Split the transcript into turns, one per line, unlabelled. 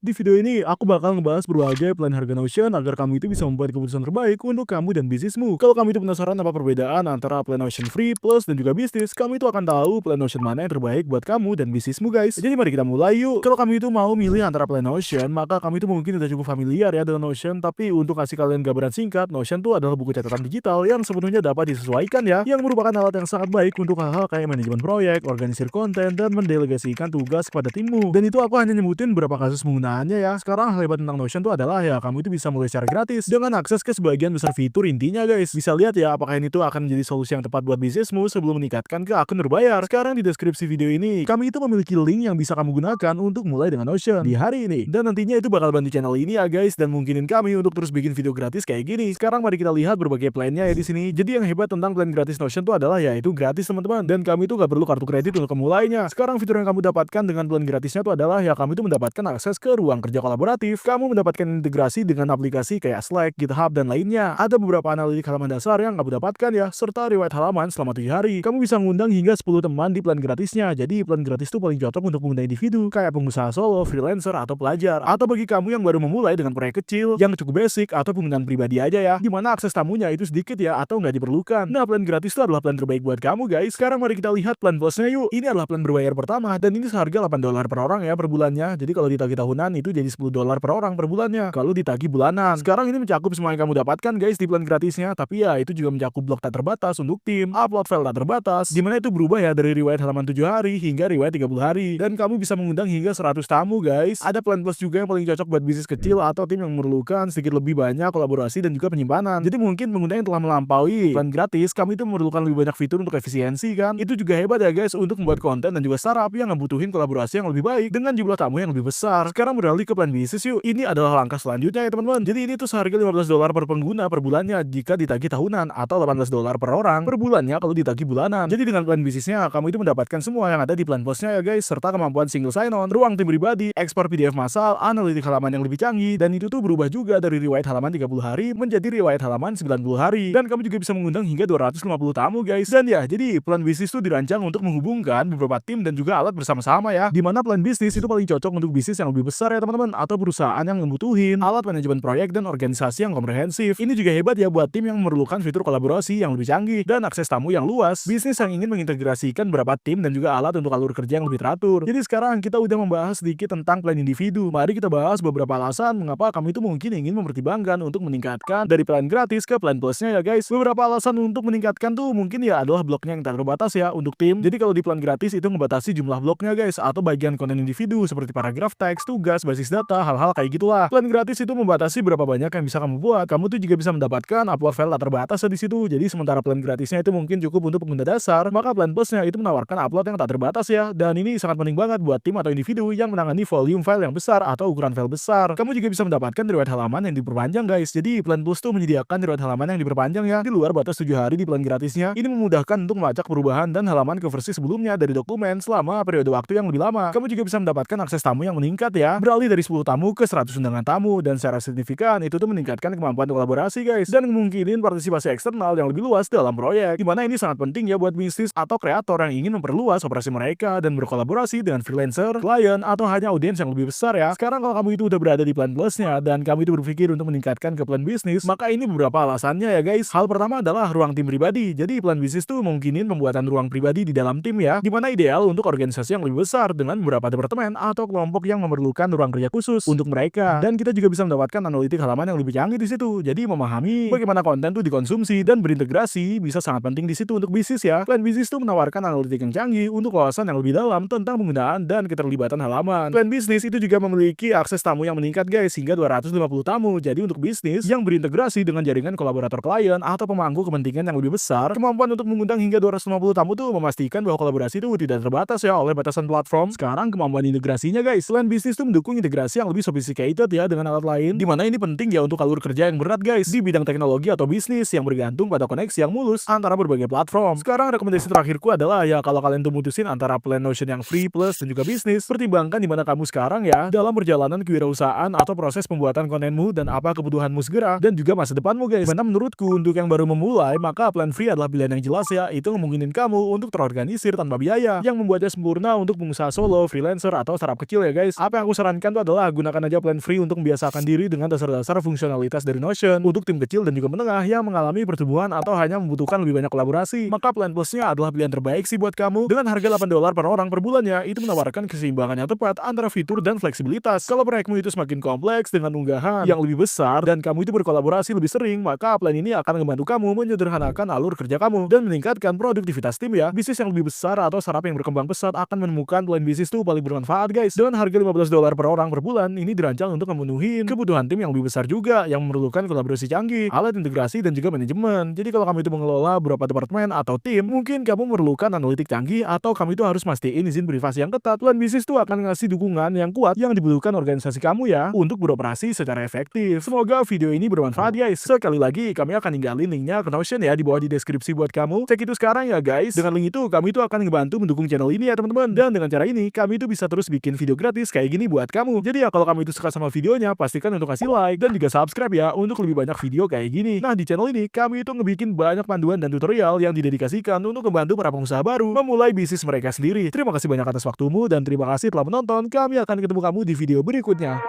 Di video ini, aku bakal ngebahas berbagai plan harga Notion agar kamu itu bisa membuat keputusan terbaik untuk kamu dan bisnismu. Kalau kamu itu penasaran apa perbedaan antara plan Notion Free, Plus, dan juga bisnis, kamu itu akan tahu plan Notion mana yang terbaik buat kamu dan bisnismu guys. Jadi mari kita mulai yuk. Kalau kamu itu mau milih antara plan Notion, maka kamu itu mungkin udah cukup familiar ya dengan Notion, tapi untuk kasih kalian gambaran singkat, Notion tuh adalah buku catatan digital yang sepenuhnya dapat disesuaikan ya, yang merupakan alat yang sangat baik untuk hal-hal kayak manajemen proyek, organisir konten, dan mendelegasikan tugas kepada timmu. Dan itu aku hanya nyebutin beberapa kasus penggunaannya ya. Sekarang hal hebat tentang Notion tuh adalah ya kamu itu bisa mulai secara gratis dengan akses ke sebagian besar fitur intinya guys. Bisa lihat ya apakah ini tuh akan menjadi solusi yang tepat buat bisnismu sebelum meningkatkan ke akun berbayar. Sekarang di deskripsi video ini kami itu memiliki link yang bisa kamu gunakan untuk mulai dengan Notion di hari ini. Dan nantinya itu bakal bantu channel ini ya guys dan mungkinin kami untuk terus bikin video gratis kayak gini. Sekarang mari kita lihat berbagai plannya ya di sini. Jadi yang hebat tentang plan gratis Notion tuh adalah ya itu gratis teman-teman dan kami itu gak perlu kartu kredit untuk memulainya. Sekarang fitur yang kamu dapatkan dengan plan gratisnya tuh adalah ya kamu itu mendapatkan akses ke ruang kerja kolaboratif. Kamu mendapatkan integrasi dengan aplikasi kayak Slack, GitHub, dan lainnya. Ada beberapa analitik halaman dasar yang kamu dapatkan ya, serta riwayat halaman selama 7 hari. Kamu bisa mengundang hingga 10 teman di plan gratisnya. Jadi plan gratis itu paling cocok untuk pengguna individu kayak pengusaha solo, freelancer, atau pelajar. Atau bagi kamu yang baru memulai dengan proyek kecil yang cukup basic atau penggunaan pribadi aja ya, dimana akses tamunya itu sedikit ya atau nggak diperlukan. Nah, plan gratis itu adalah plan terbaik buat kamu guys. Sekarang mari kita lihat plan plusnya yuk. Ini adalah plan berbayar pertama dan ini seharga $8 per orang ya per bulannya. Jadi kalau ditagih tahunan itu jadi $10 per orang per bulannya. Kalau ditagih bulanan. Sekarang ini mencakup semua yang kamu dapatkan guys di plan gratisnya. Tapi ya itu juga mencakup blok tak terbatas untuk tim, upload file tak terbatas. Dimana itu berubah ya dari riwayat halaman 7 hari hingga riwayat 30 hari. Dan kamu bisa mengundang hingga 100 tamu guys. Ada plan plus juga yang paling cocok buat bisnis kecil atau tim yang memerlukan sedikit lebih banyak kolaborasi dan juga penyimpanan. Jadi mungkin pengguna yang telah melampaui plan gratis, kami itu memerlukan lebih banyak fitur untuk efisiensi kan. Itu juga hebat ya guys untuk membuat konten dan juga startup yang membutuhin kolaborasi yang lebih baik dengan jumlah tamu yang lebih besar. Sekarang beralih ke plan bisnis yuk. Ini adalah langkah selanjutnya ya teman-teman. Jadi ini tuh seharga $15 per pengguna per bulannya jika ditagih tahunan atau $18 per orang per bulannya kalau ditagih bulanan. Jadi dengan plan bisnisnya kamu itu mendapatkan semua yang ada di plan plusnya ya guys, serta kemampuan single sign on, ruang tim pribadi, ekspor PDF massal, analitik halaman yang lebih canggih, dan itu tuh berubah juga dari riwayat halaman 30 hari menjadi riwayat halaman 90 hari. Dan kamu juga bisa mengundang hingga 250 tamu guys. Dan ya, jadi plan bisnis tuh dirancang untuk menghubungkan beberapa tim dan juga alat bersama-sama ya. Dimana plan bisnis itu paling cocok untuk bisnis yang lebih besar ya teman-teman, atau perusahaan yang membutuhin alat manajemen proyek dan organisasi yang komprehensif. Ini juga hebat ya buat tim yang memerlukan fitur kolaborasi yang lebih canggih dan akses tamu yang luas. Bisnis yang ingin mengintegrasikan beberapa tim dan juga alat untuk alur kerja yang lebih teratur. Jadi sekarang kita udah membahas sedikit tentang plan individu. Mari kita bahas beberapa alasan mengapa kamu itu mungkin ingin mempertimbangkan untuk meningkatkan dari plan gratis ke plan plusnya ya guys. Beberapa alasan untuk meningkatkan tuh mungkin ya adalah bloknya yang tak terbatas ya untuk tim. Jadi kalau di plan gratis itu membatasi jumlah bloknya guys atau bagian konten individu seperti paragraf teks, tugas, basis data, hal-hal kayak gitulah. Plan gratis itu membatasi berapa banyak yang bisa kamu buat. Kamu tuh juga bisa mendapatkan upload file tak terbatas di situ. Jadi sementara plan gratisnya itu mungkin cukup untuk pengguna dasar, maka plan plusnya itu menawarkan upload yang tak terbatas ya. Dan ini sangat penting banget buat tim atau individu yang menangani volume file yang besar atau ukuran file besar. Kamu juga bisa mendapatkan riwayat halaman yang diperpanjang guys. Jadi plan plus tuh menyediakan riwayat halaman yang diperpanjang ya di luar batas 7 hari di plan gratisnya. Ini memudahkan untuk melacak perubahan dan halaman ke versi sebelumnya dari dokumen selama periode waktu yang lebih lama. Kamu juga bisa mendapatkan akses tamu yang meningkat ya, beralih dari 10 tamu ke 100 undangan tamu, dan secara signifikan itu tuh meningkatkan kemampuan kolaborasi guys dan memungkinkan partisipasi eksternal yang lebih luas dalam proyek. Dimana ini sangat penting ya buat bisnis atau kreator yang ingin memperluas operasi mereka dan berkolaborasi dengan freelancer, klien, atau hanya audiens yang lebih besar ya. Sekarang kalau kamu itu udah berada di plan plusnya dan kamu itu berpikir untuk meningkatkan ke plan bisnis, maka ini beberapa alasannya ya guys. Hal pertama adalah ruang tim pribadi. Jadi plan bisnis tuh mungkinin pembuatan ruang pribadi di dalam tim ya, dimana ideal untuk organisasi yang lebih besar dengan beberapa departemen atau kelompok yang memerlukan ruang kerja khusus untuk mereka. Dan kita juga bisa mendapatkan analitik halaman yang lebih canggih di situ. Jadi memahami bagaimana konten tuh dikonsumsi dan berintegrasi bisa sangat penting di situ untuk bisnis ya. Plan bisnis tuh menawarkan analitik yang canggih untuk wawasan yang lebih dalam tentang penggunaan dan keterlibatan halaman. Plan bisnis itu juga memiliki akses tamu yang meningkat guys hingga 250 tamu. Jadi untuk bisnis yang berintegrasi dengan jaringan kolaborator klien atau pemangku kepentingan yang lebih besar, kemampuan untuk mengundang hingga 250 tamu tuh memastikan bahwa kolaborasi itu tidak terbatas ya oleh batasan platform. Sekarang kemampuan integrasinya guys. Plan bisnis tuh mendukung integrasi yang lebih sophisticated ya dengan alat lain, dimana ini penting ya untuk alur kerja yang berat guys di bidang teknologi atau bisnis yang bergantung pada koneksi yang mulus antara berbagai platform. Sekarang rekomendasi terakhirku adalah ya kalau kalian tuh mutusin antara plan Notion yang free plus dan juga bisnis, pertimbangkan di mana kamu sekarang ya dalam perjalanan kewirausahaan atau proses pembuatan kontenmu dan apa kebutuhanmu segera dan juga masa depanmu guys. Karena menurutku untuk yang baru memulai, maka plan free adalah pilihan yang jelas ya. Itu memungkinkan kamu untuk terorganisir tanpa biaya, yang membuatnya sempurna untuk pengusaha solo, freelancer, atau startup kecil ya guys. Apa yang aku sarankan sarankan itu adalah gunakan aja plan free untuk membiasakan diri dengan dasar-dasar fungsionalitas dari Notion. Untuk tim kecil dan juga menengah yang mengalami pertumbuhan atau hanya membutuhkan lebih banyak kolaborasi, maka plan plusnya adalah pilihan terbaik sih buat kamu. Dengan harga $8 per orang per bulannya, itu menawarkan keseimbangan yang tepat antara fitur dan fleksibilitas. Kalau proyekmu itu semakin kompleks dengan unggahan yang lebih besar dan kamu itu berkolaborasi lebih sering, maka plan ini akan membantu kamu menyederhanakan alur kerja kamu dan meningkatkan produktivitas tim ya. Bisnis yang lebih besar atau startup yang berkembang pesat akan menemukan plan bisnis itu paling bermanfaat guys. Dengan harga $15 per orang per bulan, ini dirancang untuk memenuhi kebutuhan tim yang lebih besar juga, yang memerlukan kolaborasi canggih, alat integrasi, dan juga manajemen. Jadi kalau kamu itu mengelola beberapa departemen atau tim, mungkin kamu memerlukan analitik canggih atau kamu itu harus mastiin izin privasi yang ketat. Plan bisnis itu akan ngasih dukungan yang kuat yang dibutuhkan organisasi kamu ya untuk beroperasi secara efektif. Semoga video ini bermanfaat guys. Sekali lagi kami akan ninggalin linknya ke Notion ya di bawah di deskripsi buat kamu. Cek itu sekarang ya guys. Dengan link itu kami itu akan ngebantu mendukung channel ini ya teman-teman. Dan dengan cara ini kami itu bisa terus bikin video gratis kayak gini buat kamu. Jadi ya kalau kamu itu suka sama videonya, pastikan untuk kasih like dan juga subscribe ya untuk lebih banyak video kayak gini. Nah di channel ini kami itu ngebikin banyak panduan dan tutorial yang didedikasikan untuk membantu para pengusaha baru memulai bisnis mereka sendiri. Terima kasih banyak atas waktumu dan terima kasih telah menonton. Kami akan ketemu kamu di video berikutnya.